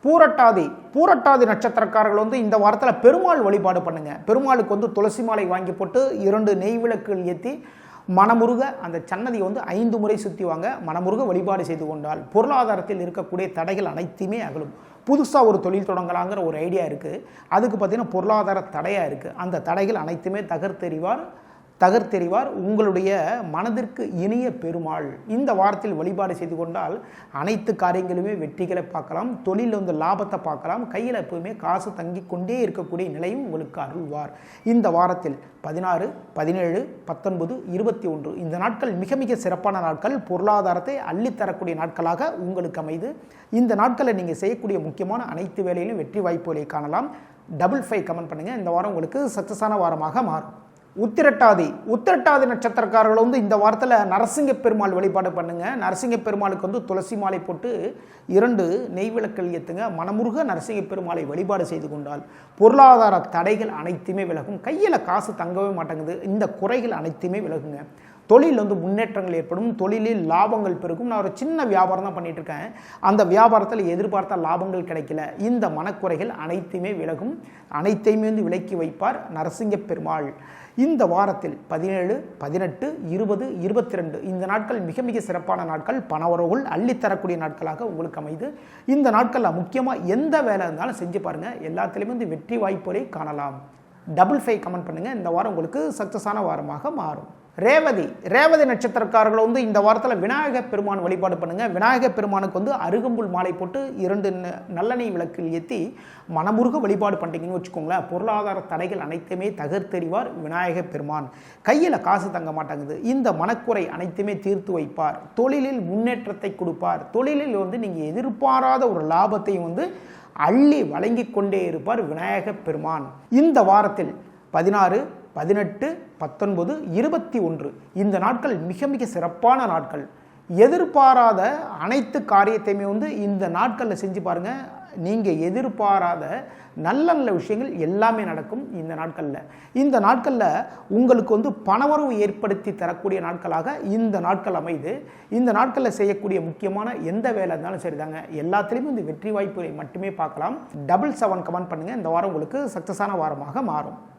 பூரட்டாதி நட்சத்திரக்காரர்கள் இந்த வாரத்தில் பெருமாள் வழிபாடு பண்ணுங்க. பெருமாளுக்கு துளசி மாலை வாங்கி போட்டு 2 நெய் விளக்குகள் ஏற்றி மனமுருக அந்த சன்னதியை 5 முறை சுற்றி வாங்க. மனமுருக வழிபாடு செய்து கொண்டால் பொருளாதாரத்தில் இருக்கக்கூடிய தடைகள் அனைத்துமே அகலும். புதுசாக ஒரு தொழில் தொடங்கலாங்கிற ஒரு ஐடியா இருக்குது, அதுக்கு பார்த்தீங்கன்னா பொருளாதார தடையாக இருக்குது. அந்த தடைகள் அனைத்துமே தகர்த்தெறிவார் உங்களுடைய மனதிற்கு இனிய பெருமாள். இந்த வாரத்தில் வழிபாடு செய்து கொண்டால் அனைத்து காரியங்களுமே வெற்றிகளை பார்க்கலாம், தொழிலில் லாபத்தை பார்க்கலாம், கையில் எப்பவுமே காசு தங்கி கொண்டே இருக்கக்கூடிய நிலையும் உங்களுக்கு அருள்வார். இந்த வாரத்தில் 16, 17, 19, 21 இந்த நாட்கள் மிக மிக சிறப்பான நாட்கள், பொருளாதாரத்தை அள்ளித்தரக்கூடிய நாட்களாக உங்களுக்கு அமைது. இந்த நாட்களில் நீங்கள் செய்யக்கூடிய முக்கியமான அனைத்து வேலையிலும் வெற்றி வாய்ப்புகளை காணலாம். 55 கமெண்ட் பண்ணுங்கள். இந்த வாரம் உங்களுக்கு சக்ஸஸான வாரமாக மாறும். உத்திரட்டாதி நட்சத்திரக்காரர்கள் இந்த வாரத்தில் நரசிங்க பெருமாள் வழிபாடு பண்ணுங்க. நரசிங்க பெருமாளுக்கு துளசி மாலை போட்டு 2 நெய் விளக்குகள் ஏற்றுங்க. மனமுருக நரசிங்க பெருமாளை வழிபாடு செய்து கொண்டால் பொருளாதார தடைகள் அனைத்துமே விலகும். கையில் காசு தங்கவே மாட்டேங்குது, இந்த குறைகள் அனைத்துமே விலகுங்க. தொழிலில் முன்னேற்றங்கள் ஏற்படும், தொழிலில் லாபங்கள் பெருகும். நான் ஒரு சின்ன வியாபாரம் தான் பண்ணிட்டு இருக்கேன், அந்த வியாபாரத்தில் எதிர்பார்த்த லாபங்கள் கிடைக்கல, இந்த மனக்குறைகள் அனைத்துமே விலகும். அனைத்தையுமே விலக்கி வைப்பார் நரசிங்க பெருமாள். இந்த வாரத்தில் 17, 18, 20, 22 இந்த நாட்கள் மிக மிக சிறப்பான நாட்கள், பணவரவுகள் அள்ளித்தரக்கூடிய நாட்களாக உங்களுக்கு அமைது. இந்த நாட்களில் முக்கியமாக எந்த வேலை இருந்தாலும் செஞ்சு பாருங்கள், எல்லாத்துலேயுமே வெற்றி வாய்ப்புகளை காணலாம். 55 கமெண்ட் பண்ணுங்கள். இந்த வாரம் உங்களுக்கு சக்ஸஸான வாரமாக மாறும். ரேவதி நட்சத்திரக்காரர்கள் இந்த வாரத்தில் விநாயகர் பெருமான் வழிபாடு பண்ணுங்க. விநாயகர் பெருமானுக்கு அருகம்புல் மாலை போட்டு 2 நல்லெண்ணெய் விளக்கில் ஏற்றி மனமுருக வழிபாடு பண்ணிட்டீங்கன்னு வச்சுக்கோங்களேன், பொருளாதார தடைகள் அனைத்துமே தகர்த்தெறிவார் விநாயகர் பெருமான். கையில் காசு தங்க மாட்டாங்குது, இந்த மனக்குறை அனைத்துமே தீர்த்து வைப்பார். தொழிலில் முன்னேற்றத்தை கொடுப்பார். தொழிலில் நீங்கள் எதிர்பாராத ஒரு லாபத்தையும் அள்ளி வழங்கி கொண்டே இருப்பார் விநாயகர் பெருமான். இந்த வாரத்தில் 16, 18, 19, 21 இந்த நாட்கள் மிக மிக சிறப்பான நாட்கள். எதிர்பாராத அனைத்து காரியத்தையுமே இந்த நாட்களில் செஞ்சு பாருங்கள். நீங்கள் எதிர்பாராத நல்ல நல்ல விஷயங்கள் எல்லாமே நடக்கும் இந்த நாட்களில். இந்த நாட்களில் உங்களுக்கு பணவரவு ஏற்படுத்தி தரக்கூடிய நாட்களாக இந்த நாட்கள் அமைது. இந்த நாட்களில் செய்யக்கூடிய முக்கியமான எந்த வேலை இருந்தாலும் சரிதாங்க, எல்லாத்துலேயுமே இந்த வெற்றி வாய்ப்புகளை மட்டுமே பார்க்கலாம். 77 கமெண்ட் பண்ணுங்கள். இந்த வாரம் உங்களுக்கு சக்ஸஸான வாரமாக மாறும்.